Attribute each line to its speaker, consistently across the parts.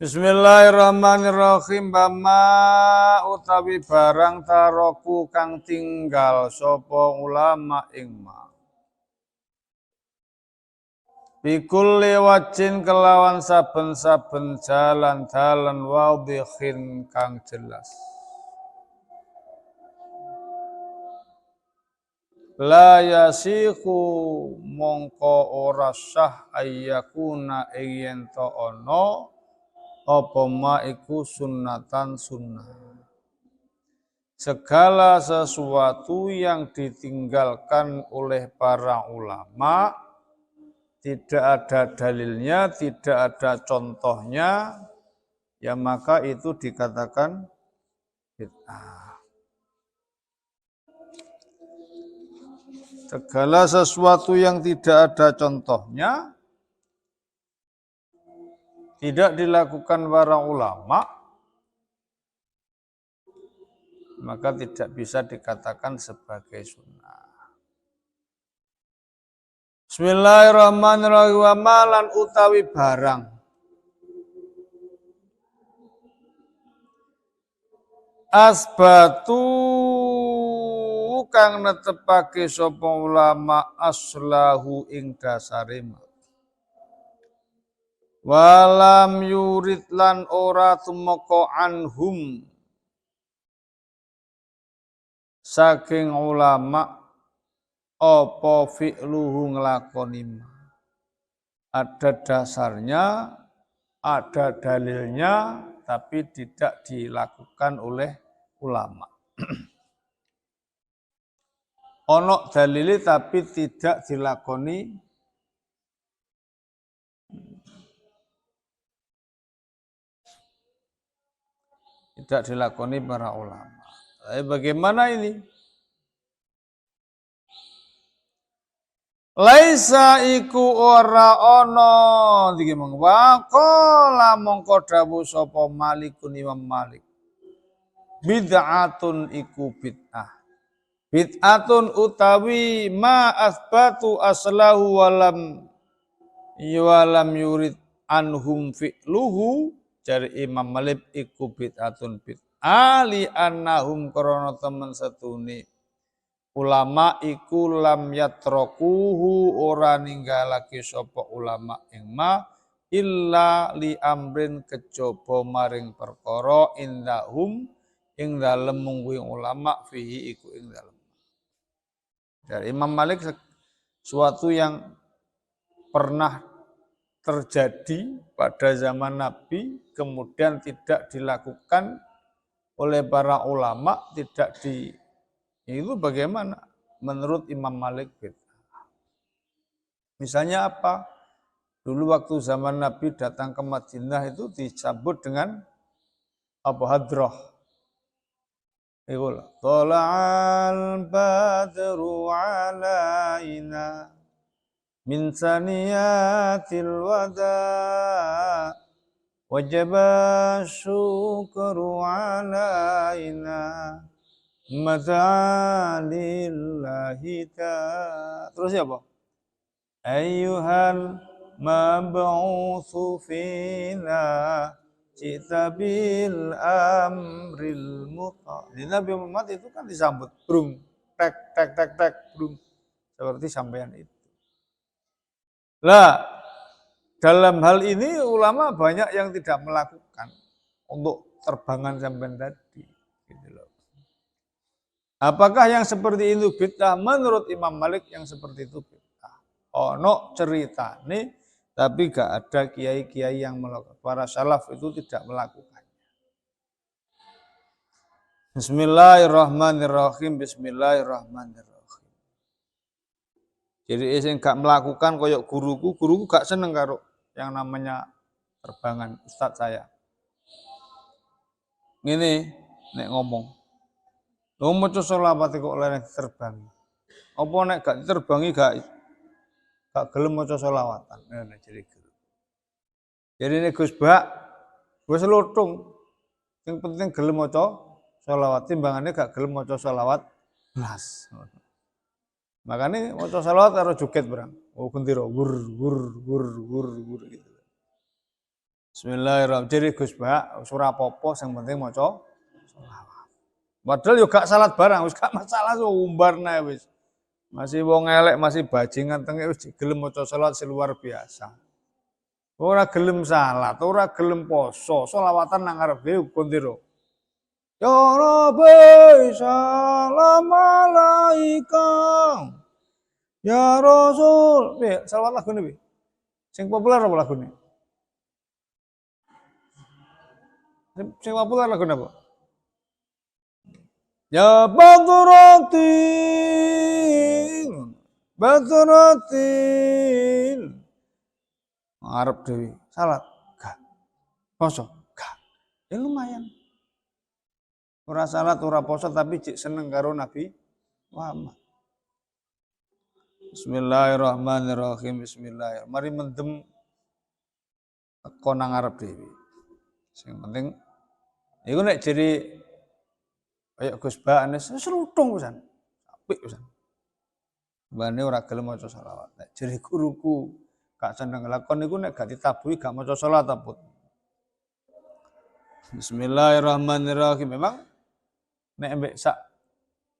Speaker 1: Bismillahirrahmanirrahim. Bama utawi barang taroku kang tinggal sapa ulama ing ma. Bikul lewajin kelawan saben-saben jalan dalan wadhihin kang jelas. La yasiku mongko ora sah ayyakuna ing yen to ana apa ma iku sunnatan sunnah. Segala sesuatu yang ditinggalkan oleh para ulama tidak ada dalilnya, tidak ada contohnya, ya maka itu dikatakan bid'ah. Segala sesuatu yang tidak ada contohnya, tidak dilakukan para ulama, maka tidak bisa dikatakan sebagai sunnah. Bismillahirrahmanirrahim. Wa malan utawi barang asbatu kang netepake sapa ulama aslahu ing dasare ma. Walam yurid lan ora tumeka anhum saking ulama apa fi'luhu nglakoni ma. Ada dasarnya, ada dalilnya, tapi tidak dilakukan oleh ulama. Ono dalili tapi tidak dilakoni. Tidak dilakoni para ulama. Tapi bagaimana ini? Laisa iku ora ana iki mong waqala mongko dawuh sapa Malikun Imam Malik. Bid'atun iku bid'ah. Bid'atun utawi ma asbatu aslahu walam yurid anhum fi'luhu dari Imam Malik iku bid'atun bid'ah li annahum krana temen setune ulama iku lam yatrakuhu ora ninggalake sapa ulama ing ma illa li amrin kejaba maring perkara indahum ing dalem mungguing ulama fihi iku ing dalem. Dari Imam Malik suatu yang pernah terjadi pada zaman Nabi kemudian tidak dilakukan oleh para ulama, tidak di itu bagaimana menurut Imam Malik bid'ah. Misalnya apa? Dulu waktu zaman Nabi datang ke Madinah itu disambut dengan apa hadrah. Iqul tala'al badru alaina min saniyatil wada wajaba syukru alaina madalillahi ta'ala. Terus ya apa? Ayyuhal mab'utsu fina cita bil amril muta. Di Nabi Muhammad itu kan disambut brum, tek tek tek tek brum. Seperti sampean itu. Lah, dalam hal ini ulama banyak yang tidak melakukan untuk terbangan sampean tadi. Gitu loh. Apakah yang seperti itu bid'ah? Menurut Imam Malik yang seperti itu bid'ah. Ono cerita nih, tapi gak ada kiai-kiai yang melakukan. Para salaf itu tidak melakukannya. Bismillahirrahmanirrahim. Bismillahirrahmanirrahim. Jadi yang gak melakukan koyok guruku gak seneng karo yang namanya terbangan ustadz saya. Ini nek ngomong. Lo maca selawat kok oleh terbang. Apa nek gak terbangi gak gelem maca selawatan. Nah, jadi guru. Jadi nek Gus Bak wis lutung. Yang penting gelem maca selawat timbangane gak gelem maca selawat blas. Makanya maca selawat karo joget barang. Oh gendera gur gitu. Bismillahirrahmanirrahim. Jadi Gus Bak, surah popo yang penting maca selawat. Padahal yo gak salat barang, wis gak masalah so umbarna wis. Masih wong elek, masih bajingan tenge wis gelem maca selawat luar biasa. Ora gelem salat, ora gelem poso, selawatan nang ngarep dhewe kondiro. Ya Rabbi salam alaika. Ya Rasul. Selawat lagu ini. Sing populer apa lagu ini? Sing populer lagu apa? Ya Baduratin. Baduratin. Arab dewi. Salat. Gak. Poso. Gak. Ya lumayan. Ora salat, ora poso tapi cik seneng karo Nabi Muhammad. Bismillahirrahmanirrahim. Bismillahirrahmanirrahim. Mari mendem teko nang arep dhewe. Sing penting iku nek jadi kaya Gus Ba Anes serutung pisan. Apik pisan. Mbane ora gelem maca selawat. Nek jadi guruku gak seneng lakon niku nek gak ditabuhi gak maca selawat apun. Bismillahirrahmanirrahim. Memang nek mbek sak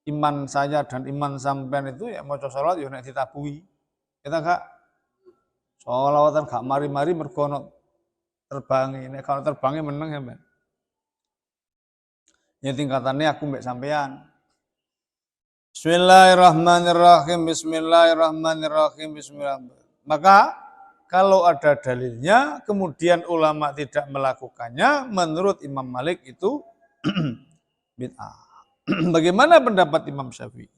Speaker 1: iman saya dan iman sampean itu ya maca selawat ya nek ditabuhi. Kita gak selawatan gak mari-mari mergo ono terbangi. Nek kalau terbangi meneng sampean. Ya tingkatannya aku mbek sampean. Bismillahirrahmanirrahim. Bismillahirrahmanirrahim. Bismillahirrahmanirrahim. Maka kalau ada dalilnya, kemudian ulama tidak melakukannya, menurut Imam Malik itu bid'ah. Bagaimana pendapat Imam Syafi'i?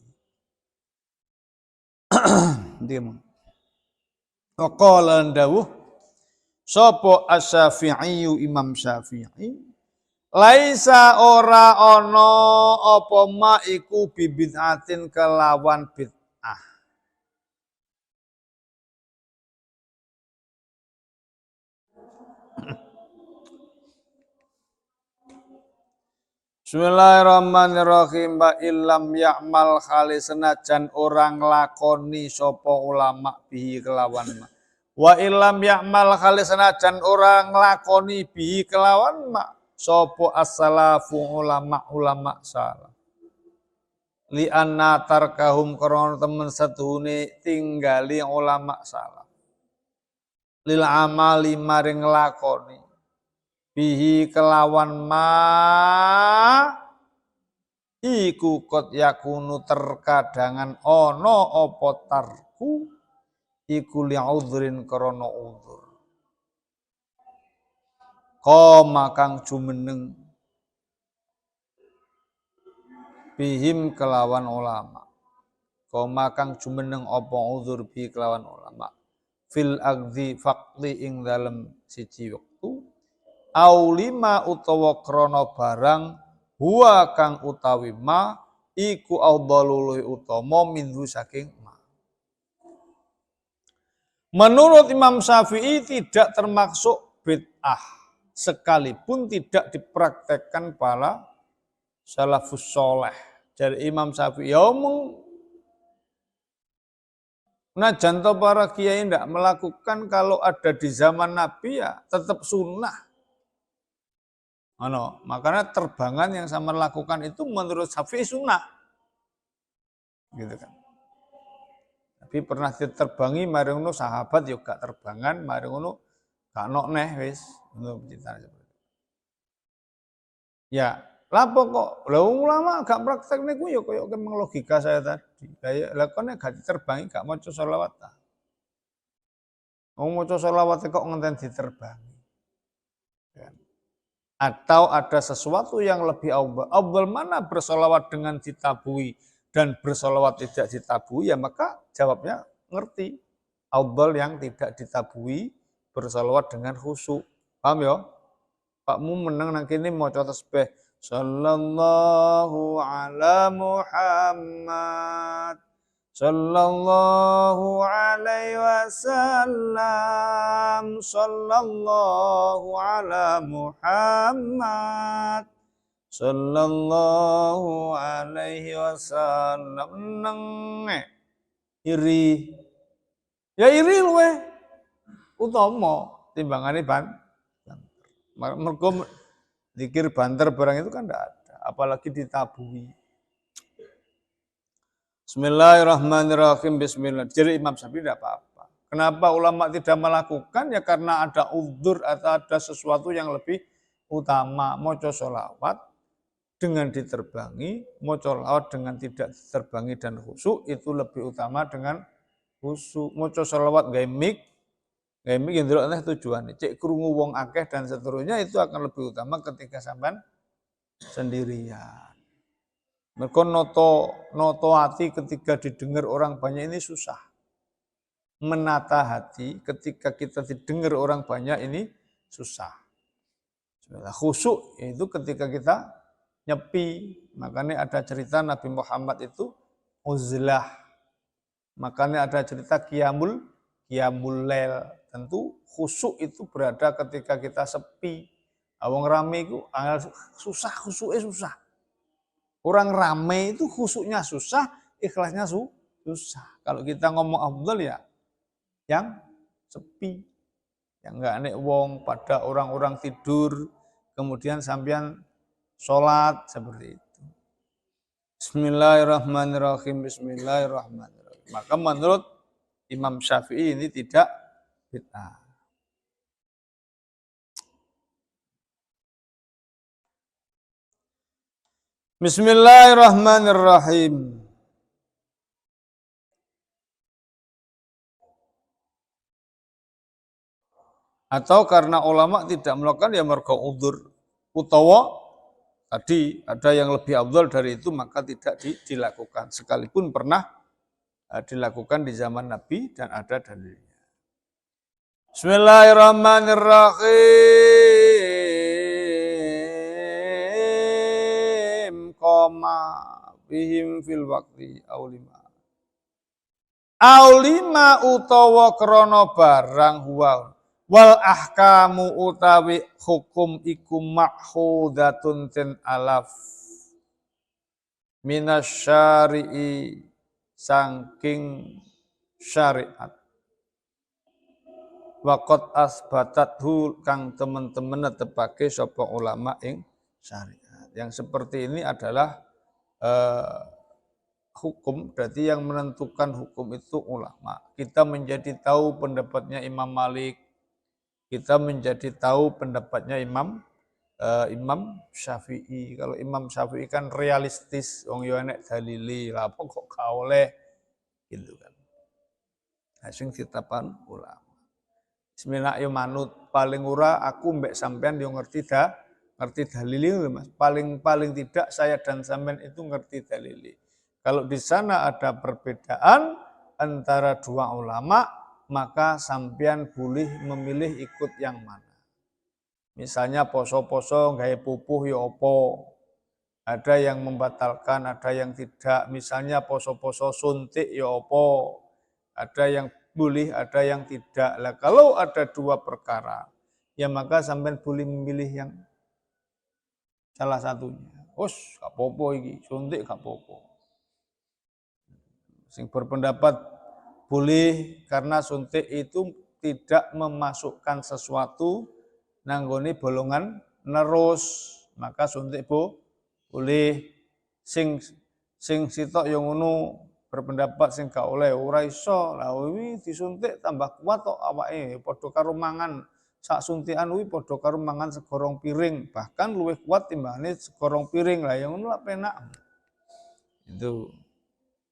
Speaker 1: Waqala dawuh sapa Asy-Syafi'i Imam Syafi'i laisa ora ana apa ma iku bid'atin kelawan bid'ah. Bismillahirrahmanirrahim. Ba illam ya'mal khali senajan orang lakoni sapa ulama bihi kelawan ma. Wa illam ya'mal khali senajan orang lakoni bihi kelawan ma. Sopo as-salafu ulama salah. Li anna tarkahum krono temen setuhune tinggali ulama salah. Lil amali maring lakoni bihi kelawan ma iku kot yakunu terkadangan ono opo tarku iku li'udhrin krono udhur. Koma kang jumeneng bihim kelawan ulama. Koma kang jumeneng apa uzur bi kelawan ulama. Fil agdi faqli ing dalem siji wektu. Aulima utawa krana barang huwa kang utawi ma iku audhalului utama minhu saking ma. Menurut Imam Syafi'i tidak termasuk bid'ah. Sekalipun tidak dipraktekkan para salafus soleh. Dari Imam Syafi'i ya omong najan to para kiai tidak melakukan kalau ada di zaman Nabi ya tetap sunnah. Makanya terbangan yang sama lakukan itu menurut Syafi'i sunnah. Gitu kan. Tapi pernah diterbangi mari ngono sahabat yo gak terbangan mari ngono gak nok neh wis. Ya, lapo kok? Lah ulama gak praktek niku ya koyo logika saya tadi. Kayak lakone gak diterbangi gak maca selawat ta. Wong maca selawat kok ngenten diterbangi. Ya. Atau ada sesuatu yang lebih afdal mana bersolawat dengan ditabui dan bersolawat tidak ditabui ya maka jawabnya ngerti. Afdal yang tidak ditabui bersolawat dengan khusyuk. Paham ya? Pakmu menang nang kene maca tasbih sallallahu ala Muhammad sallallahu alaihi wasallam sallallahu ala Muhammad sallallahu alaihi wasallam neng iri ya iri luwe utama timbangane ban Mergo zikir banter barang itu kan tidak ada, apalagi ditabui. Bismillahirrahmanirrahim. Bismillah. Jadi Imam Syafi'i tidak apa-apa. Kenapa ulama tidak melakukan? Ya karena ada uzur atau ada sesuatu yang lebih utama. Maca sholawat dengan diterbangi, maca sholawat dengan tidak diterbangi dan khusyuk itu lebih utama dengan khusyuk. Maca sholawat gawe mik yang ndelok tujuan. Cek krungu wong akeh dan seterusnya itu akan lebih utama ketika sampean sendirian. Mereka noto hati ketika didengar orang banyak ini susah. Menata hati ketika kita didengar orang banyak ini susah. Khusyuk itu ketika kita nyepi. Makanya ada cerita Nabi Muhammad itu uzlah. Makanya ada cerita qiyamul lail. Tentu khusyuk itu berada ketika kita sepi. Wong rame itu susah, khusyuknya susah. Orang ramai itu khusyuknya susah, ikhlasnya susah. Kalau kita ngomong afdal ya yang sepi, yang enggak nek wong pada orang-orang tidur, kemudian sampean sholat seperti itu. Bismillahirrahmanirrahim. Bismillahirrahmanirrahim. Maka menurut Imam Syafi'i ini tidak bid'ah. Bismillahirrahmanirrahim. Atau karena ulama tidak melakukan ya mergo udzur utawa tadi ada yang lebih afdal dari itu maka tidak dilakukan sekalipun pernah dilakukan di zaman Nabi dan ada dalilnya. Bismillahirrahmanirrahim. Qoma bihim fil waqti aulima. Aulima utawa krana barang huwa wal ahkamu utawi hukum iku ma'khudatun tin alaf minasyari'i saking syariat. Waqat asbatathu kang teman-teman netepake sapa ulama ing syariat. Yang seperti ini adalah hukum, berarti yang menentukan hukum itu ulama. Kita menjadi tahu pendapatnya Imam Malik, kita menjadi tahu pendapatnya Imam Syafi'i. Kalau Imam Syafi'i kan realistis, wong yo enek dalili, lha kok gak oleh gitu kan. Sing ditapan ulama. Bismillah yo manut paling ora aku mbek sampean yo ngerti dalili Mas. Paling tidak saya dan sampean itu ngerti dalili. Kalau di sana ada perbedaan antara dua ulama, maka sampean boleh memilih ikut yang mana. Misalnya poso-poso gawe pupuh ya opo. Ada yang membatalkan, ada yang tidak. Misalnya poso-poso suntik ya opo. Ada yang boleh, ada yang tidak. Lah kalau ada dua perkara, ya maka sampean boleh memilih yang salah satunya. Gak apa-apa iki, suntik gak apa-apa. Sing berpendapat boleh karena suntik itu tidak memasukkan sesuatu nanggone bolongan nerus, maka suntik boleh. Sing sitok yang ngono berpendapat sing gak oleh ora iso. Lah kuwi disuntik tambah kuat tok awake, padha karo mangan sak suntikan kuwi padha karo mangan segorong piring, bahkan luwih kuat timbangane segorong piring. Lah yang ngono lah penak. Itu.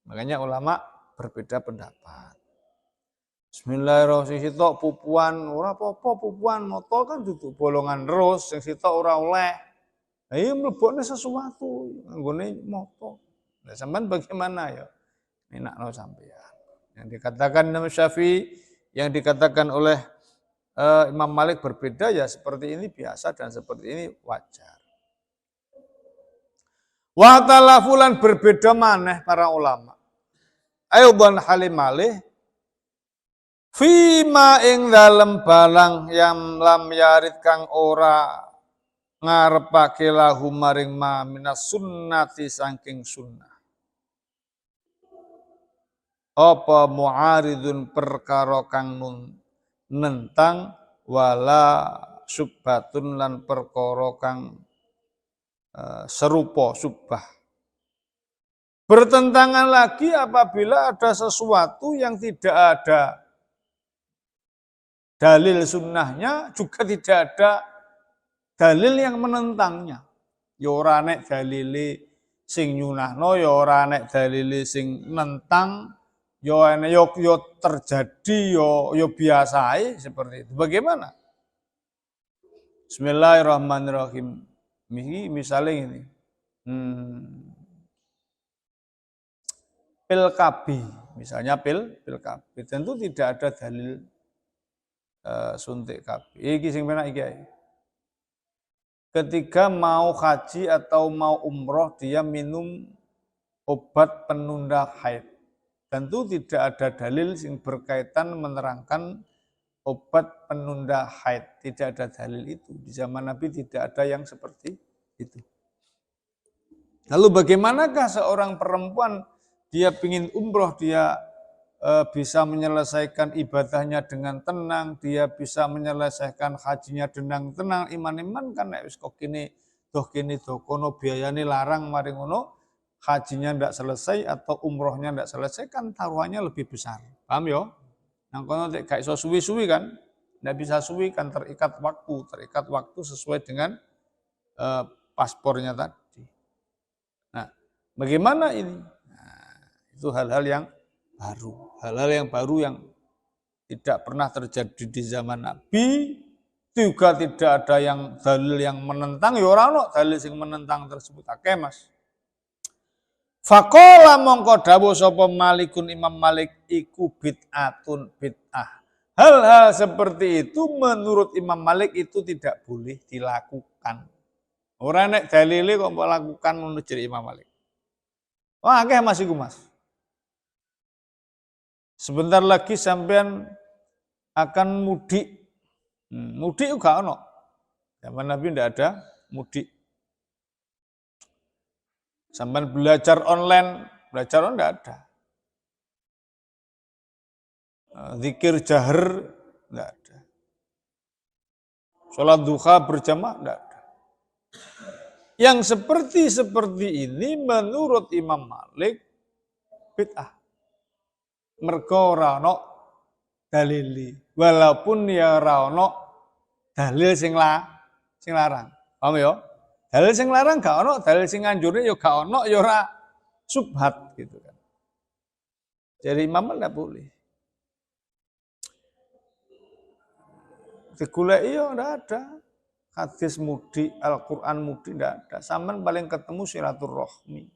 Speaker 1: Makanya ulama berbeda pendapat. Bismillahirrahmanirrahim. Sing sitok pupuan ora apa-apa, pupuan moto kan duduk bolongan terus, sing sitok ora oleh. Lah iya mlebokne sesuatu nggone moto. Lah sampean bagaimana ya? Enakno sampean. Yang dikatakan Imam Syafi'i, yang dikatakan oleh Imam Malik berbeda ya seperti ini biasa dan seperti ini wajar. Wa talafulan berbeda maneh para ulama. Ayo ban halim malih fima ing dalem balang yang lam yarid kang ora ngarepake lahu maring ma minas sunnati saking sunnah. Apa mu'aridun perkara kang nentang wala subhatun lan perkara kang serupa subah. Bertentangan lagi apabila ada sesuatu yang tidak ada dalil sunnahnya, juga tidak ada dalil yang menentangnya. Ya ora nek dalile sing nyunahno, ya ora nek dalile sing nentang, ya terjadi, ya biasa seperti itu. Bagaimana? Bismillahirrahmanirrahim. Misalnya ini. Pil KB, misalnya pil KB, tentu tidak ada dalil suntik KB. Iki sing penak iki. Ketika mau haji atau mau umroh dia minum obat penunda haid. Tentu tidak ada dalil yang berkaitan menerangkan obat penunda haid. Tidak ada dalil itu. Di zaman Nabi tidak ada yang seperti itu. Lalu bagaimanakah seorang perempuan dia ingin umroh, dia bisa menyelesaikan ibadahnya dengan tenang, dia bisa menyelesaikan hajinya dengan tenang, iman-iman kan wis kok kene doh kono biayane larang mari ngono, hajinya ndak selesai atau umrohnya ndak selesai kan taruhannya lebih besar. Paham yo? Nang kono nek gak iso suwi-suwi kan, ndak bisa suwi kan terikat waktu sesuai dengan paspornya tadi. Nah, bagaimana ini? Itu hal-hal yang baru yang tidak pernah terjadi di zaman Nabi, juga tidak ada yang dalil yang menentang, ya ora ono dalil sing menentang tersebut akeh Mas. Faqala mongko dawuh sapa Malikun Imam Malik iku bid'atun bid'ah. Hal-hal seperti itu menurut Imam Malik itu tidak boleh dilakukan. Ora nek dalile kok melakukan menurut Imam Malik. Wah, akeh Mas iku Mas. Sebentar lagi sampean akan mudik. Mudik juga ono. Zaman Nabi tidak ada mudik. Sampean belajar online tidak ada. Zikir jahar tidak ada. Sholat duha berjamaah tidak ada. Yang seperti ini menurut Imam Malik bid'ah. Mergo ora ono dalili, walaupun ya ora ono dalil sing larang. Paham ya? Dalil sing larang gak ono, dalil sing nganjurne ya gak ono, ya ora subhat gitu kan. Jadi imam tidak boleh. Digoleki ya ndak ada. Hadis mudik, Al-Qur'an mudik ndak ada. Sampeyan paling ketemu silaturahmi.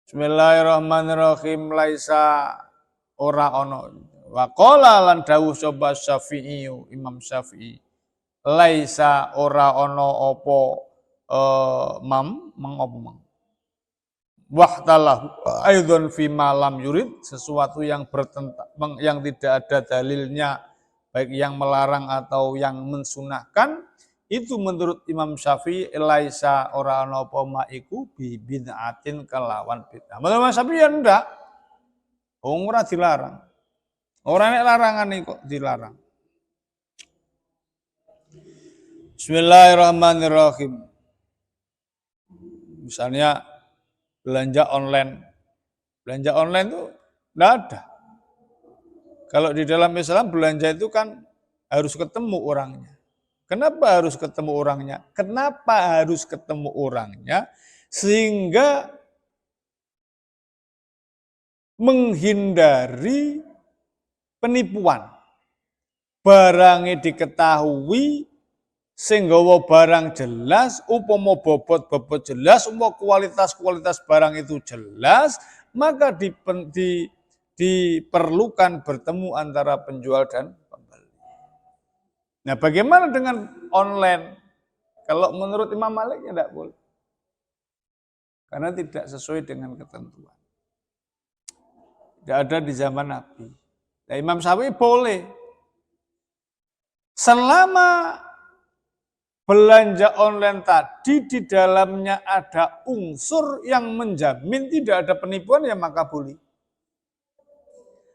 Speaker 1: Bismillahirrahmanirrahim. Laisa ora ono. Wa qala lan dawuh sapa Syafi'i, Imam Syafi'i. Laisa ora ono apa mang. Wahtalah aidon fi malam yurid, sesuatu yang bertentang yang tidak ada dalilnya, baik yang melarang atau yang mensunahkan. Itu menurut Imam Syafi'i laisa ora ana apa maiku bi bid'atin kelawan bid'ah. Menurut Imam Syafi'i ya ndak. Wong ora dilarang. Ora nek larangan kok dilarang. Bismillahirrahmanirrahim. Misalnya belanja online. Belanja online itu enggak ada. Kalau di dalam Islam belanja itu kan harus ketemu orangnya. Kenapa harus ketemu orangnya? Kenapa harus ketemu orangnya? Sehingga menghindari penipuan. Barangnya diketahui, sehingga barang jelas, upama bobot jelas, upama kualitas barang itu jelas, maka diperlukan bertemu antara penjual dan pembeli. Nah, bagaimana dengan online? Kalau menurut Imam Malik ya tidak boleh. Karena tidak sesuai dengan ketentuan. Tidak ada di zaman Nabi. Nah, Imam Syafi'i boleh. Selama belanja online tadi di dalamnya ada unsur yang menjamin tidak ada penipuan, ya maka boleh.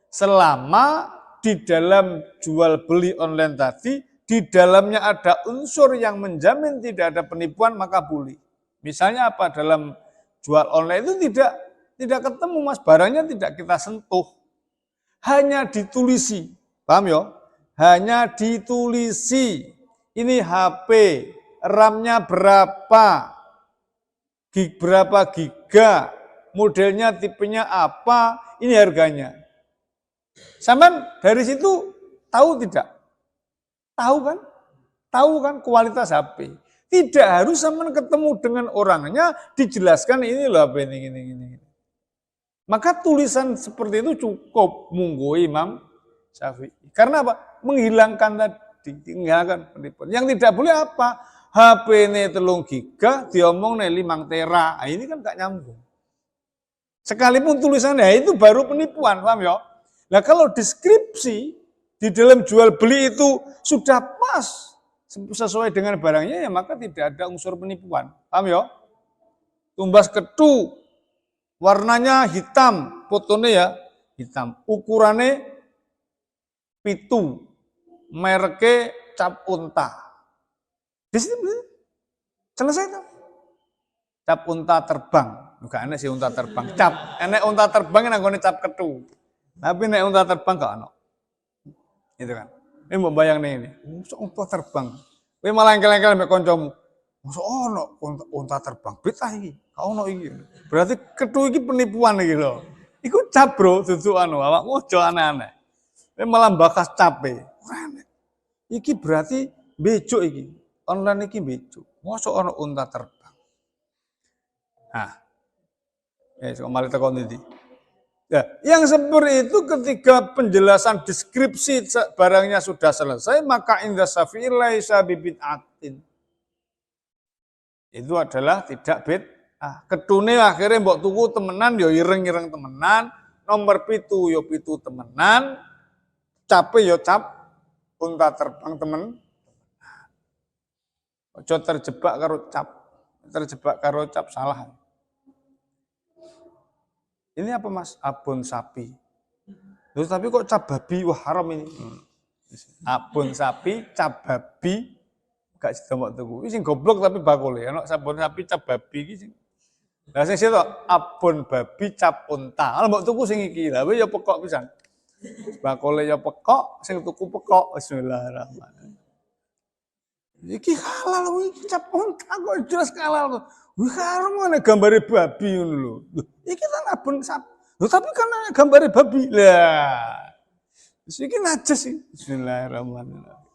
Speaker 1: Selama di dalam jual beli online tadi di dalamnya ada unsur yang menjamin tidak ada penipuan, maka boleh. Misalnya apa? Dalam jual online itu tidak ketemu Mas, barangnya tidak kita sentuh. Hanya ditulisi. Paham ya? Hanya ditulisi. Ini HP, RAM-nya berapa? Berapa giga? Modelnya, tipenya apa? Ini harganya. Sampean dari situ tahu tidak? Tahu kan? Tahu kan kualitas HP. Tidak harus sampean ketemu dengan orangnya dijelaskan ini loh HP ini. Maka tulisan seperti itu cukup munggo Imam Syafi'i. Karena apa? Menghilangkan tadi, tinggalkan penipuan. Yang tidak boleh apa? HP ini 3 giga diomong nih 5 tera. Nah, ini kan gak nyambung. Sekalipun tulisannya itu baru penipuan, paham ya? Nah kalau deskripsi di dalam jual beli itu sudah pas sesuai dengan barangnya, ya maka tidak ada unsur penipuan. Paham ya? Tumbas ketu, warnanya hitam, fotonya ya hitam. Ukurannya pitu, mereknya cap unta. Di sini selesai tuh. Cap unta terbang. Bukan enak sih unta terbang. Cap, enak unta terbang yang nggone cap ketu. Tapi enak unta terbang gak ono. Itu kan. Ini mau bayang nih ini. Unta terbang. Kowe malah engkel-engkel mek kancamu. Mosok ono unta terbang. Britah iki. Gak ono iki. Berarti ketu iki penipuan iki lho. Iku cap, Bro, dudu awakmu aja aneh-aneh. Kowe malah bakas cape. Ora enak. Iki berarti bejuk iki. Online iki bejuk. Mosok ono unta terbang. Nah. Kembali tekan tadi. Ya, yang seperti itu ketika penjelasan deskripsi barangnya sudah selesai, maka inda Syafi'i laisa bid'atin. Itu adalah tidak bid'ah. Ketune akhirnya mbok tuku temenan yo ireng-ireng temenan, nomor pitu yo pitu temenan, cape yo cap unta terbang temen. Ojo terjebak karo cap salah. Ini apa Mas? Abon sapi. Loh, tapi kok cap babi? Wah haram ini. Abon sapi, cap babi, gak sida mbok tuku. Iki sing goblok tapi bakule. Ana sabon sapi cap babi iki sing. Lah sing sitok abon babi cap unta. Lah mbok tuku sing iki. Lah ya pekok pisan. Bakule ya pekok, sing tuku pekok. Bismillahirrahmanirrahim. Iki halal iki cap unta kok jelas halal. Wih haram ana gambare babi ngono lho. Iki kan abon sapi. Loh tapi kan gambare babi. Lah. Iki najis iki. Bismillahirrahmanirrahim.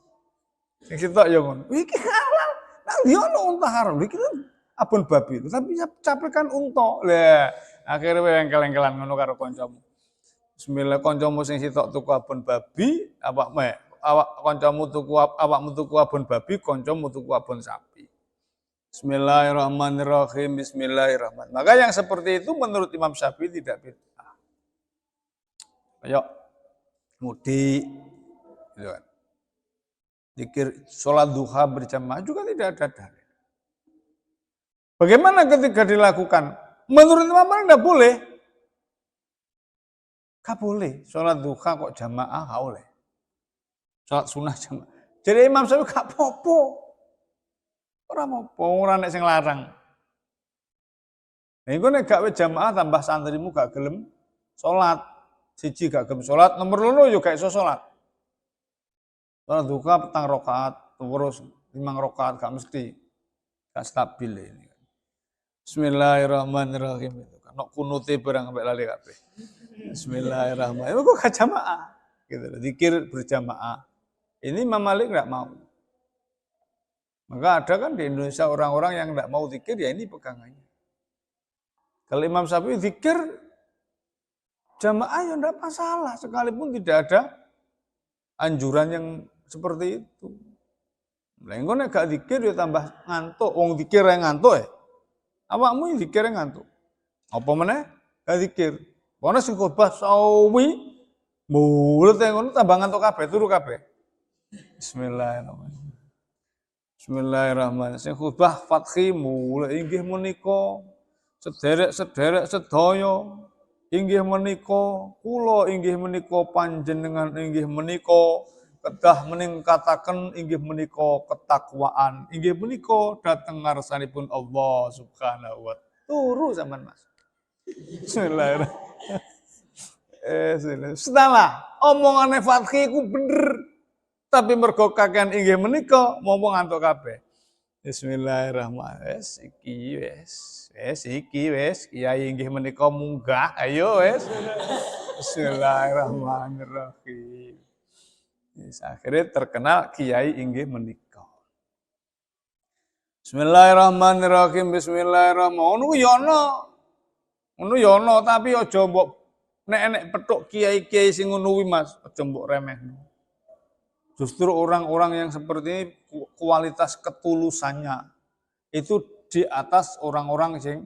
Speaker 1: Sing sitok ya ngono. Iki halal. Nang ndi ono unta haram. Iki kan abon babi. Tapi capek kan unta. Lah, akhire engkel-engkelan ngono karo kancamu. Bismillah kancamu sing sitok tuku abon babi, awakmu tuku abon babi, kancamu tuku abon sapi. Bismillahirrahmanirrahim. Bismillahirrahmanirrahim. Maka yang seperti itu menurut Imam Syafi'i tidak bid'ah. Ayo, mudik, gitu kan. Zikir sholat duha berjamaah juga tidak ada dalil. Bagaimana ketika dilakukan? Menurut Imam Malik tidak boleh. Gak boleh. Sholat duha kok jamaah gak boleh. Sholat sunnah jamaah. Jadi Imam Syafi'i gak apa-apa. Orang apa, orang nek sing larang. Nah, iku nek gak jamaah tambah santrimu gak gelem salat. Siji gak gelem salat, nomor loro yo gak iso salat. Salat duha petang rakaat, terus 5 rakaat gak mesti. Gak stabil ini. Bismillahirrahmanirrahim itu kan. Nok kunute barang sampai lali kabeh. Bismillahirrahmanirrahim. Kok gak jamaah? Gitu. Zikir berjamaah. Ini Imam Malik enggak mau. Maka ada kan di Indonesia orang-orang yang tidak mau zikir, ya ini pegangannya. Kalau Imam Syafi'i zikir, jamaah ya tidak masalah, sekalipun tidak ada anjuran yang seperti itu. Lah engko nek gak zikir ya tambah ngantuk, wong zikir yang ngantuk ya. Awakmu zikir yang ngantuk. Apa meneh? Gak zikir. Ana sing khotbah sawi, mulut ngono tambah ngantuk kabeh, turu kabeh. Bismillahirrahmanirrahim. Bismillahirrahmanirrahim. Sing khutbah fathi mulai inggih menika sederek-sederek sedaya inggih menika kula inggih menika panjenengan inggih menika kedah meningkataken inggih menika ketakwaan, inggih menika dhateng ngarsanipun Allah Subhanahu wa taala. Turu sampean Mas. Bismillahirrahmanirrahim. Setelah omongane Fatki ku bener, tapi mergo kakean inggih menika momong ngantuk kabeh. Bismillahirrahmanirrahim. Iki wis kiai inggih menika munggah. Ayo wis. Bismillahirrahmanirrahim. Akhirnya terkenal kiai inggih menika. Bismillahirrahmanirrahim. Bismillahirrahmanirrahim. Ngono ya ana, tapi aja mbok nek petuk kiai-kiai sing ngono kuwi Mas, aja mbok remehno. Justru orang-orang yang seperti ini kualitas ketulusannya itu di atas orang-orang yang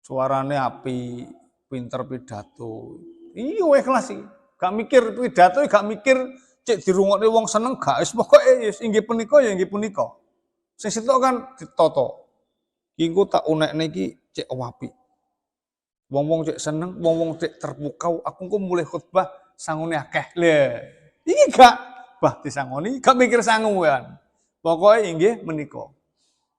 Speaker 1: suarane api, pinter pidato. Iya ikhlas iki. Gak mikir pidato, gak mikir cek dirungokne wong seneng gak. Wis pokoke inggih punika ya inggih punika. Sing sitok kan ditata. Iki engko tak unekne iki cek apik. Wong-wong cek seneng, wong-wong cek terpukau, aku engko mulai khutbah sangune akeh. Lha, iki gak bah disangoni, gak mikir sangu kan. Pokoke inggih menika.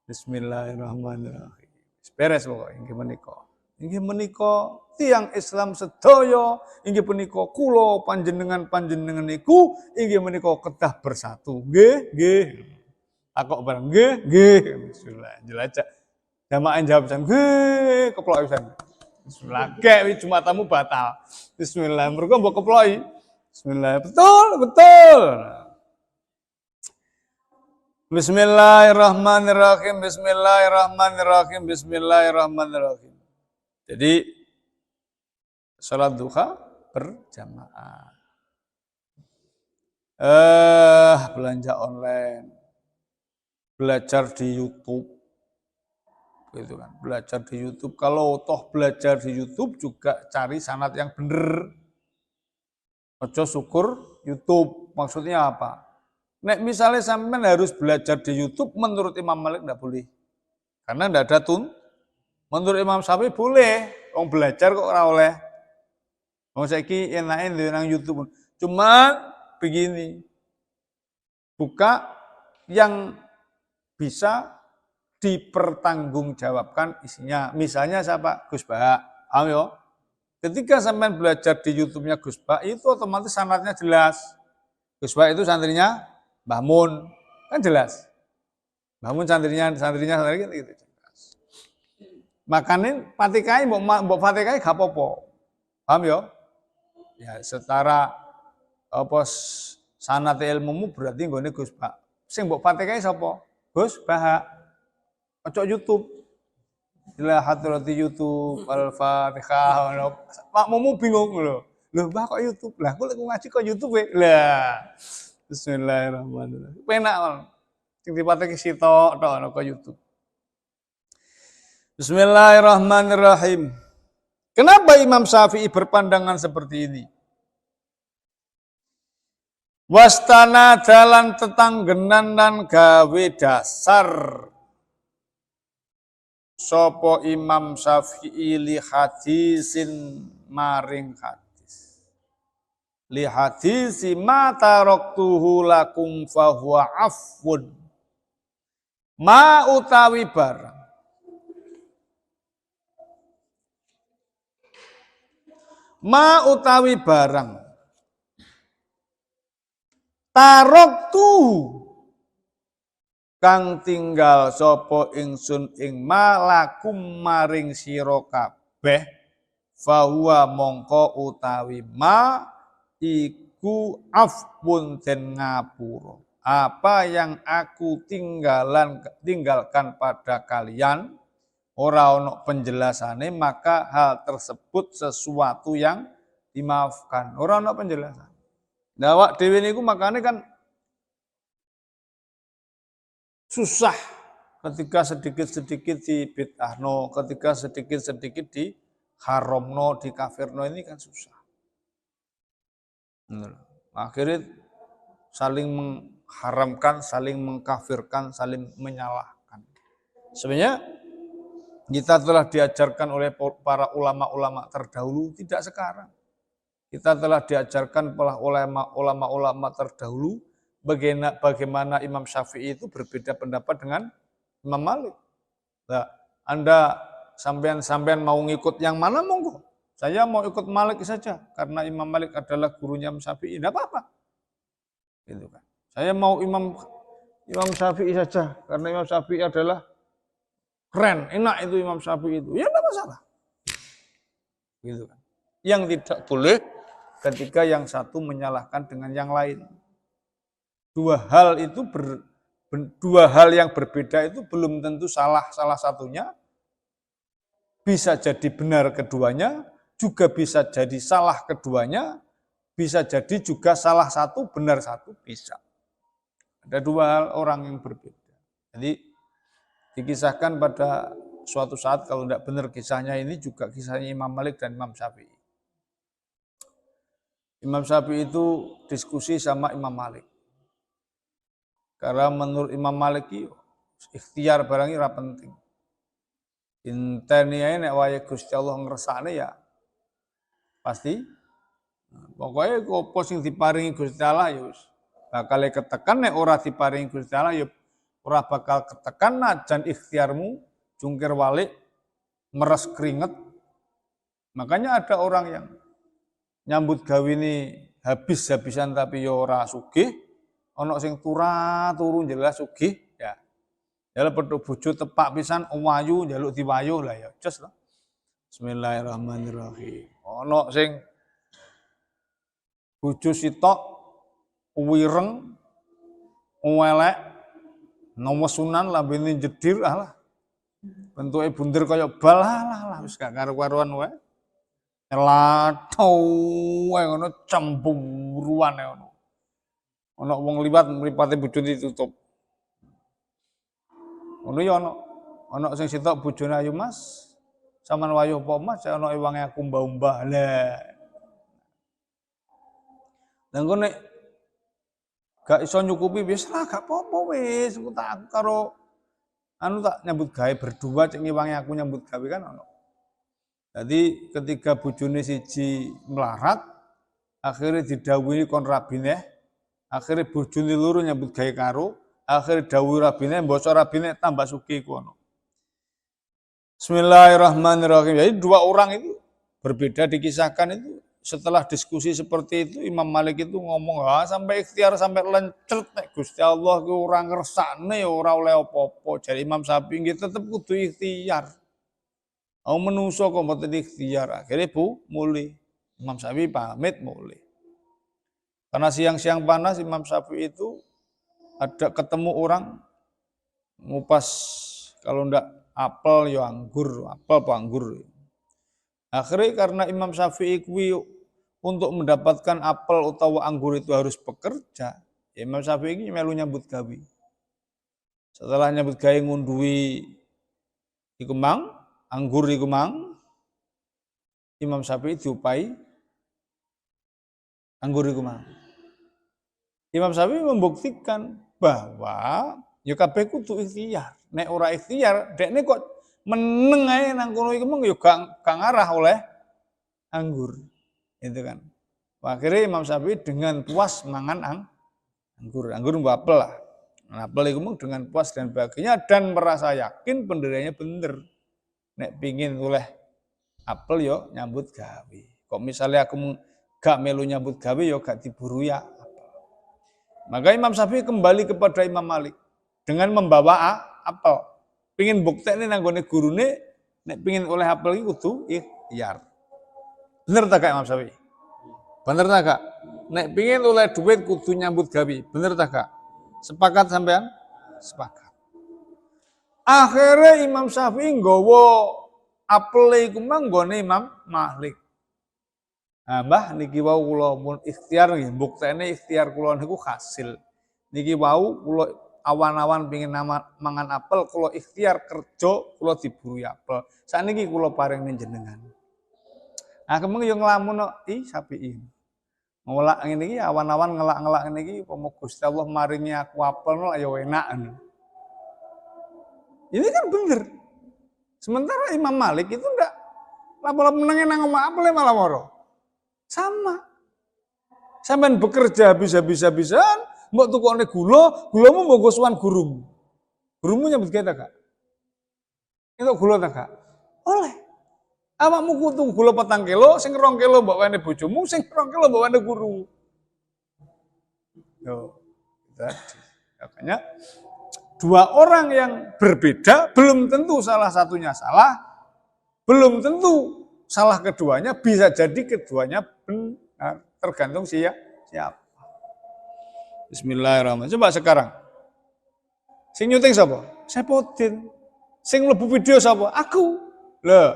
Speaker 1: Bismillahirrahmanirrahim. Beres pokoke inggih menika. Inggih menika tiyang Islam sedaya, inggih menika kula panjenengan niku inggih menika kedah bersatu. Nggih. Takok bareng nggih. Bismillah. Jelajah. Jamaah jawab pisan nggih, keplok pisan. Bismillah, kayak cuma tamu batal. Bismillah, mereka mbok keploki. Bismillah, betul. Bismillahirrahmanirrahim. Jadi salat duha berjamaah. Belanja online, belajar di YouTube. Gitu kan, belajar di YouTube. Kalau toh belajar di YouTube juga cari sanad yang bener. Ojo syukur YouTube. Maksudnya apa? Nek misalnya sampean harus belajar di YouTube, menurut Imam Malik enggak boleh. Karena enggak ada Menurut Imam Syafi'i boleh. Wong belajar kok ora oleh. Wong saiki enake nang YouTube. Cuma begini. Buka yang bisa dipertanggungjawabkan isinya. Misalnya siapa? Gus Bah. Paham ya? Ketika sampean belajar di YouTube-nya Gus Bah, itu otomatis sanadnya jelas. Gus Bah itu santrinya Mbah Mun. Kan jelas. Mbah Mun santrinya gitu jelas. Makanya Fatihah mbok Fatihah gak apa-apa. Paham ya? Ya setara apa sanad ilmumu berarti nggone Gus Bah. Sing mbok Fatihah sapa? Gus Bah. Ojo YouTube. Ila hadrati YouTube, Al-Fatihah. Makmumu bingung lho. Loh, Mbah kok YouTube? Lah, kok ngaji kok YouTube we? Lah. Bismillahirrahmanirrahim. Penak kon. Sing dipateki sitok tok kok YouTube. Bismillahirrahmanirrahim. Kenapa Imam Syafi'i berpandangan seperti ini? Wastana dalan tetanggenan dan gawe dasar sopo Imam Syafi'i li hadisin maring hadis. Li hadisi ma taraktuhu lakum fahuwa afwun. Ma utawi barang. Ma utawi barang. Taraktuhu kang tinggal sapa ingsun ing malakum maring sira kabeh fahuwa mongko utawi ma iku afpun den ngapura. Apa yang aku tinggalkan pada kalian ora ono penjelasane, maka hal tersebut sesuatu yang dimaafkan. Ora ono penjelasan. Nah, awak dhewe niku makane kan susah ketika sedikit-sedikit di bid'ahno, ketika sedikit-sedikit di haramno, di kafirno, ini kan susah. Akhirnya saling mengharamkan, saling mengkafirkan, saling menyalahkan. Sebenarnya kita telah diajarkan oleh para ulama-ulama terdahulu, tidak sekarang. Kita telah diajarkan oleh ulama-ulama terdahulu bagaimana Imam Syafi'i itu berbeda pendapat dengan Imam Malik. Nah, Anda sampean mau ngikut yang mana monggo. Saya mau ikut Malik saja karena Imam Malik adalah gurunya Imam Syafi'i. Tidak apa-apa. Gitu kan. Saya mau Imam Syafi'i saja karena Imam Syafi'i adalah keren, enak itu Imam Syafi'i itu. Ya tidak masalah. Gitu kan. Yang tidak boleh ketika yang satu menyalahkan dengan yang lain. Dua hal yang berbeda itu belum tentu salah satunya, bisa jadi benar keduanya, juga bisa jadi salah keduanya, bisa jadi juga salah satu, benar satu, bisa. Ada dua hal orang yang berbeda. Jadi dikisahkan pada suatu saat, kalau tidak benar kisahnya ini juga kisahnya Imam Malik dan Imam Syafi'i. Imam Syafi'i itu diskusi sama Imam Malik. Karena menurut Imam Malik ikhtiar barangnya ora penting. Inteni ae nek wae Gusti Allah ngersakne ya pasti. Pokoknya opo sing diparingi Gusti Allah ya wis bakal ketekan, nek ora diparingi Gusti Allah ya ora bakal ketekan. Najan ikhtiarmu jungkir walik meres keringet. Makanya ada orang yang nyambut gawe ini habis-habisan tapi ya ora sugih, ana sing turu jelas sugih ya. Ya pedhot bojo tepak pisan wayu njaluk diwayuh lah ya jos lah. Bismillahirrahmanirrahim. Ana sing bojo sitok wireng elek nomesunan lambene jedir lah. Bentuke bunder kaya bal lah wis gak karu-karuan wae. Latau wae ngono cemburuan ngono. Ana wong liwat mripate bojone ditutup. Ngono ya ana sing sitok bojone ayu Mas. Saman wayuh apa Mas, ana ewange aku mbah-mbah. Lah. Lah engko nek gak iso nyukupi wis lah gak apa-apa wis, aku tak karo tak nyambut gawe berdua cek ngewangi aku nyambut gawe kan ono. Jadi ketika bojone siji melarat, akhirnya didhawuhi kon rabine, akhirnya bojone loro nyambut gawe karo, akhirnya dawuh rabine, mbasa rabine tambah sugih ku ono. Bismillahirrahmanirrahim. Jadi dua orang itu berbeda dikisahkan itu. Setelah diskusi seperti itu, Imam Malik itu ngomong, sampai ikhtiar sampai lencet nek Gusti Allah ku ora ngersakne ora oleh apa-apa. Jadi Imam Syafi'i tetep kudu ikhtiar. Aku menungso kok mboten ikhtiar. Akhirnya mulih. Imam Syafi'i pamit mulih. Karena siang-siang panas Imam Syafi'i itu ada ketemu orang ngupas kalau ndak apel ya anggur, apel apa anggur. Akhirnya karena Imam Syafi'i kuwi untuk mendapatkan apel utawa anggur itu harus bekerja, Imam Syafi'i ini melu nyambut gawe. Setelah nyambut gawe ngunduhi iku mang, anggur iku mang, Imam Syafi'i diupai anggur iku mang. Imam Syafi'i membuktikan bahwa ya kabeh kudu ikhtiar. Nek ora ikhtiar, dekne kok meneng ae nang kono iku mung ya gak ngarah oleh anggur. Itu kan. Akhirnya Imam Syafi'i dengan puas mangan anggur. Anggur mbak apel lah. Apel itu dengan puas dan bahagia dan merasa yakin pendiriannya bener. Nek pingin oleh apel yo nyambut gawe. Kok misalnya aku gak melu nyambut gawe yo gak diburu ya. Maka Imam Syafi'i kembali kepada Imam Malik dengan membawa apel. Pingin buktekne nang gone gurune nek pingin oleh apel iki kudu ikhtiar. Bener tak Kak Imam Syafi'i? Bener tak Kak? Nek pingin oleh duit kudu nyambut gawe. Bener tak Kak? Sepakat sampean? Sepakat. Akhirnya Imam Syafi'i nggawa apel iku mang nggone Imam Malik. Mbah niki wau kula mun ikhtiar nggih, buktene ikhtiar kula niku hasil. Niki wau kula awan-awan pengin mangan apel, kula ikhtiar kerja, kula diburu apel. Sakniki kula paring jenengan. Nah, kemeng yo nglamun Syafi'i. Ngelak ngene iki awan-awan ngelak-ngelak ngene iki upama Gusti Allah maringi aku apel ya enak. Ini kan bener. Sementara Imam Malik itu ndak lapo menenge nang omah apel malah moro. Sama. Sampean bekerja habis-habisan, mbok tukokne gulamu mbok gosowan gurumu. Gurumu nyambut gawe Kak. Itu gula ta Kak? Oleh. Awakmu kudu gula 4 kilo, sing 2 kilo mbok wene bojomu, sing 2 kilo mbok wene guru. Yo, tadi. Makanya dua orang yang berbeda belum tentu salah satunya salah, belum tentu salah keduanya, bisa jadi keduanya benar, tergantung siapa. Bismillahirrahmanirrahim. Coba sekarang. Sing nyuting siapa? Sepotin. Sing mlebu video siapa? Aku. Lah.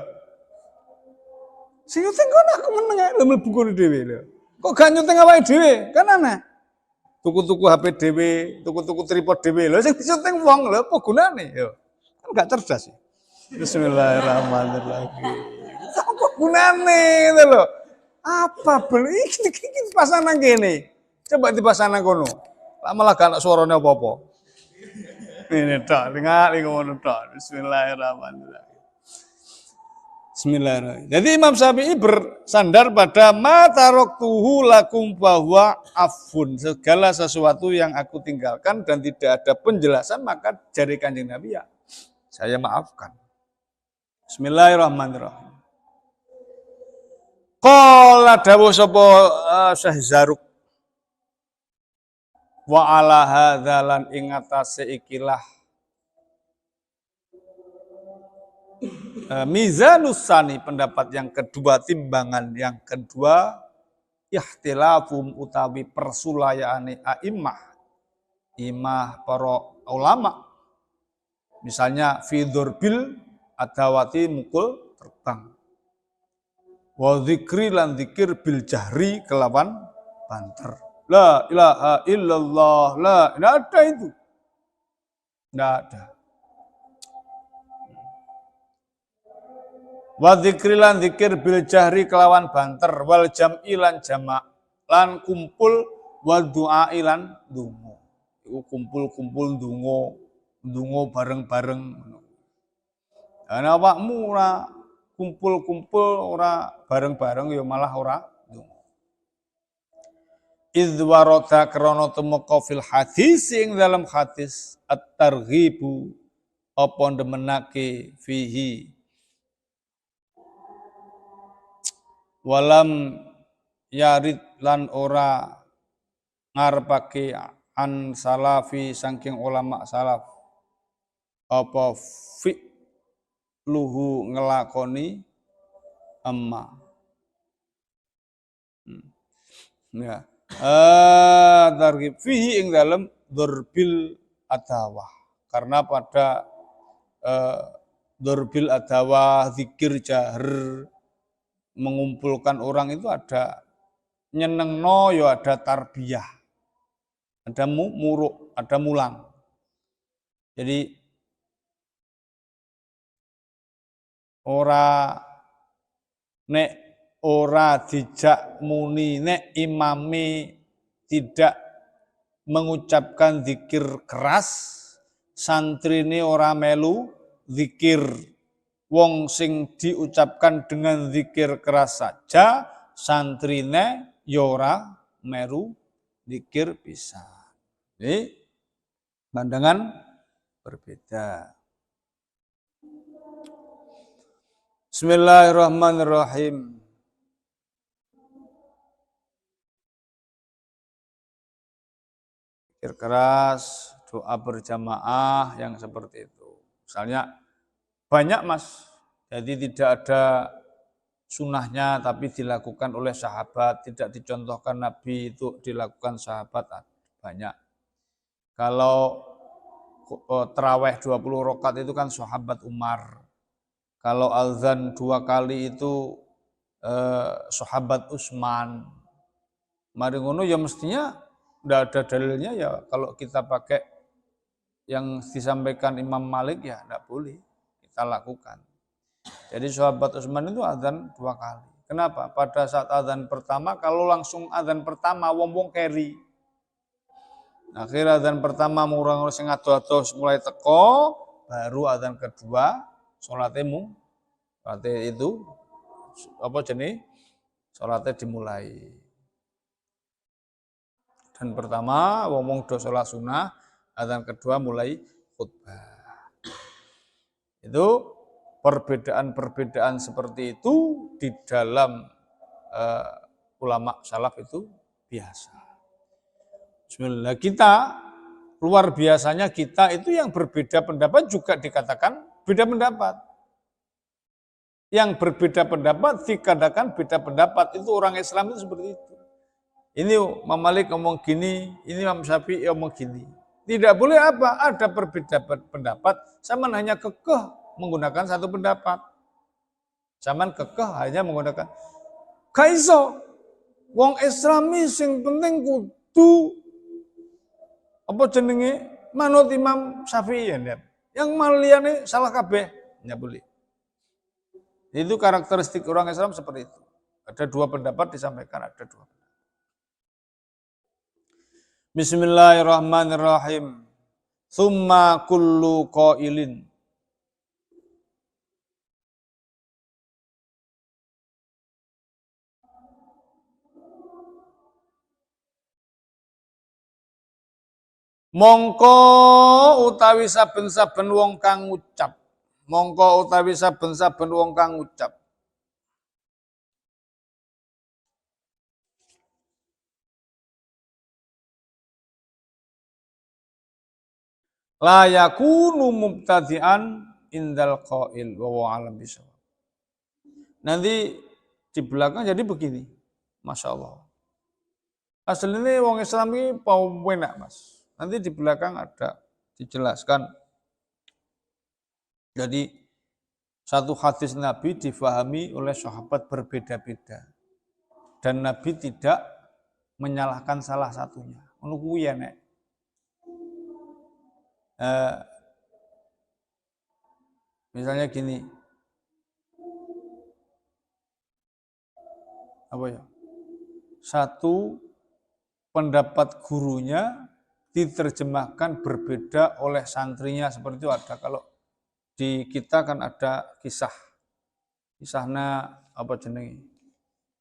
Speaker 1: Sing nyuting kono aku meneng ae mlebu kono dhewe lho. Kok gak nyuting awake dhewe? Kan aneh. Tuku-tuku HP dhewe, tuku-tuku tripod dhewe. Lho sing syuting wong lho apa gunane? Yo. Kan gak cerdas. Bismillahirrahmanirrahim. Apa gunane gitu lho. Apa beli iki pasangan kene. Coba dipasang kono. Lah malah gak ana suarane apa-apa. Ini tok, dengar ngono tok. Bismillahirrahmanirrahim. Bismillahirrahmanirrahim. Jadi Imam Syafi'i bersandar pada mataroktuhu lakum bahwa afun. Segala sesuatu yang aku tinggalkan dan tidak ada penjelasan, maka jari Kanjeng Nabi ya saya maafkan. Bismillahirrahmanirrahim. Qala dawuh sapa Syekh Zaruk. Wa ala hadzalan ing atase ikilah mizanusani pendapat yang kedua, timbangan yang kedua, ikhtilafum utawi persulayaane imah para ulama. Misalnya fi dzurbil adawati mukul terbang. Wa dzikri lan dzikir bil jahri kelawan banter. La ilaha illallah, tidak ada itu. Tidak ada. Wa dzikrilan dzikir bil jahri kelawan banter, wal jam'i lan jamak, lan kumpul wa du'a lan ndonga. Iku kumpul-kumpul ndonga bareng-bareng. Ana awakmu ora kumpul-kumpul ora bareng-bareng ya malah ora ndonga. Idz warada krana tumeka fil hadis ing dalam hadis at-targhibu apa ndemenake fihi walam yarid lan ora ngarepake an salafi saking ulama salaf apa fi luhu ngelakoni amma ya targhib fihi ing dalam dzurbil adawah, karena pada dzurbil adawah zikir jahr mengumpulkan orang itu ada nyenengno ya ada tarbiyah, ada muruk, ada mulang. Jadi ora dijak muni nek imami tidak mengucapkan zikir keras, santrine ora melu zikir. Wong sing diucapkan dengan zikir keras saja, santrine ya ora meru zikir pisan. Jadi pandangan berbeda. Bismillahirrahmanirrahim. Zikir keras, doa berjamaah yang seperti itu. Misalnya banyak mas, jadi tidak ada sunnahnya tapi dilakukan oleh sahabat, tidak dicontohkan Nabi itu dilakukan sahabat banyak. Kalau terawih 20 rakaat itu kan sahabat Umar. Kalau azan 2 kali itu sahabat Utsman. Mari ngono ya mestinya tidak ada dalilnya ya kalau kita pakai yang disampaikan Imam Malik ya tidak boleh kita lakukan. Jadi sahabat Utsman itu azan 2 kali. Kenapa? Pada saat azan pertama, kalau langsung azan pertama wong-wong keri. Akhir azan pertama murang sing ado-ado mulai teko, baru azan kedua salatemu. Berarti itu apa jenis Salatnya dimulai. Dan pertama ngomong do salat sunnah, adzan kedua mulai khutbah. Itu perbedaan-perbedaan seperti itu di dalam ulama salaf itu biasa. Bismillah. Kita luar biasanya kita itu yang berbeda pendapat juga dikatakan beda pendapat. Yang berbeda pendapat dikatakan beda pendapat, itu orang Islam itu seperti itu. Ini Imam Malik ngomong gini, ini Imam Syafi'i ngomong gini. Tidak boleh apa? Ada perbedaan pendapat, sama hanya kekeh menggunakan satu pendapat. Zaman kekeh hanya menggunakan kaiso. Wong Islami sing penting kudu apa jenenge manut Imam Syafi'i ya. Yang maliyane salah kabeh, enggak boleh. Itu karakteristik orang Islam seperti itu. Ada dua pendapat disampaikan, ada dua. Bismillahirrahmanirrahim. Tsumma kullu qailin. Mongko utawi saben-saben wong kang ngucap. Mongko utawi saben-saben wong kang ngucap. La yakunu mubtadi'an indal qail wa alam bisawab. Nanti di belakang jadi begini. Masya Allah. Aslinya wong Islam ini enak mas. Nanti di belakang ada dijelaskan. Jadi satu hadis Nabi difahami oleh sahabat berbeda-beda. Dan Nabi tidak menyalahkan salah satunya. Menunggu ya nek. Misalnya gini, apa ya? Satu pendapat gurunya diterjemahkan berbeda oleh santrinya, seperti itu ada. Kalau di kita kan ada kisahnya apa jenenge?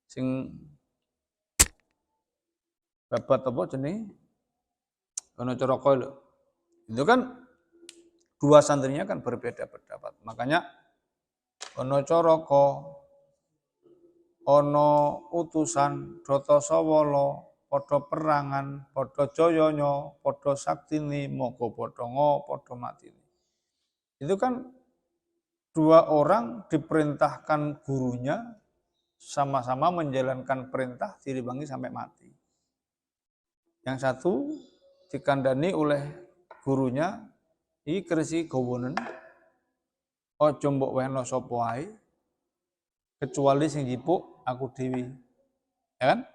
Speaker 1: Sing babat apa jenenge? Ono coroko lho. Itu kan dua santrinya kan berbeda pendapat. Makanya ono coroko, ono utusan, doto sawolo, podo perangan, podo joyonyo, podo saktini, moko podo ngo, podo matini. Itu kan dua orang diperintahkan gurunya sama-sama menjalankan perintah diribangi sampai mati. Yang satu dikandani oleh gurunya, iki kresi gowonen, ojo mbok wehno sapa wae, kecuali sing jipuk aku dewi. Ya kan?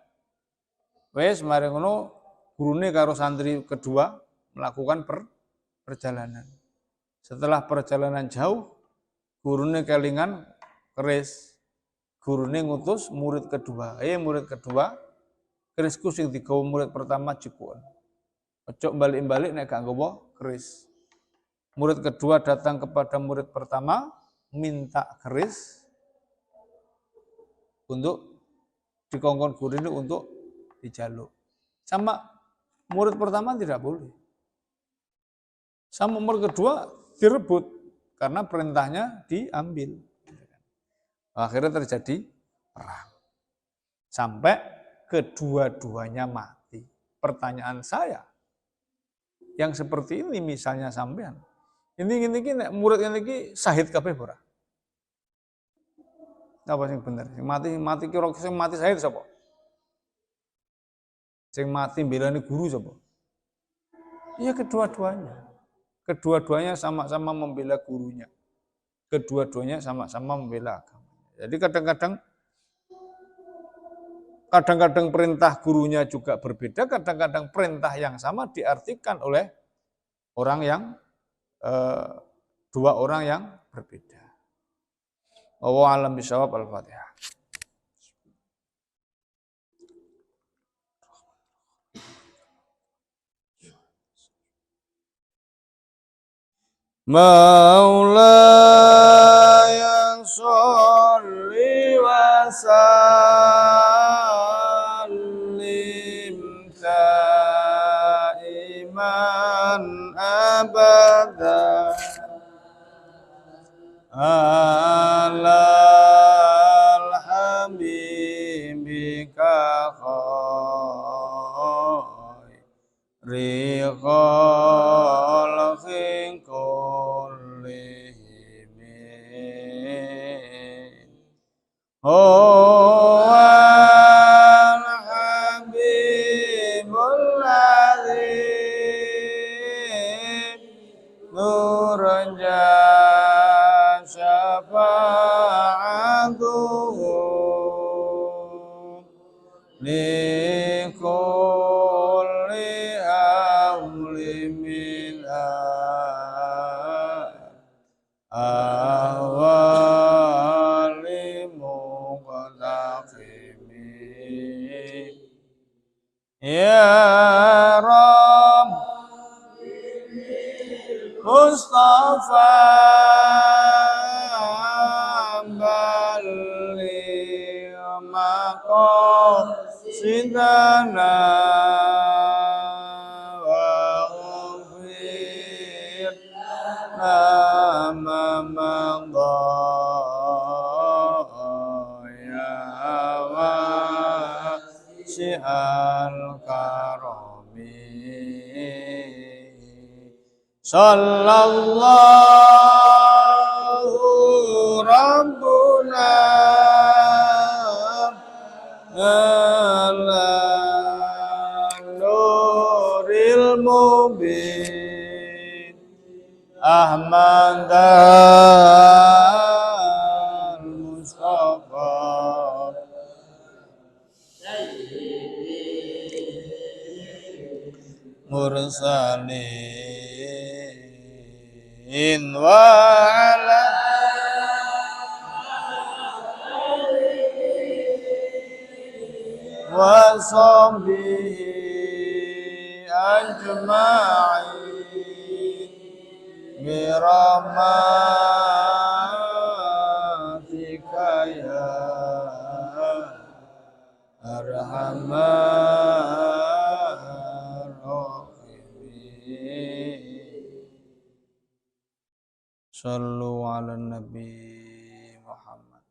Speaker 1: Wes mari ngono gurune karo santri kedua melakukan perjalanan. Setelah perjalanan jauh, gurune kelingan keris. Gurune ngutus murid kedua. Murid kedua, kerisku sing digawa murid pertama jipuk. Ojo balik-balik nek gak nggawa keris. Murid kedua datang kepada murid pertama, minta keris untuk dikongkon guru ini untuk dijaluk. Sama murid pertama tidak boleh. Sama murid kedua direbut karena perintahnya diambil. Akhirnya terjadi perang. Sampai kedua-duanya mati. Pertanyaan saya, yang seperti ini misalnya sampean, ini murid ini syahid kabeh ora? Apa sing bener? Sing mati kira sing mati syahid sapa? Sing mati mbelani guru sapa? Iya kedua-duanya. Kedua-duanya sama-sama membela gurunya. Kedua-duanya sama-sama membela agama. Jadi kadang-kadang perintah gurunya juga berbeda, kadang-kadang perintah yang sama diartikan oleh orang yang dua orang yang berbeda. Wallahu a'lam bishawab. Al-Fatihah. Maulaya sholli wa sallim alal habibika khairi khalqin kullihim huwal habibul ladzi nurja syafa'atuhu likulli hawli min awali muqtaqimi ya Rabb Mustafa balligh maqasidana wa ghfir lana ma madha ya wasi'al karami sallallahu rabbuna ala nuril mubin Ahmad al-Mustafa mursalin wa ala wa sahbihi ajma'in birahmatika ya arhamar rahimin sallu ala nabi Muhammad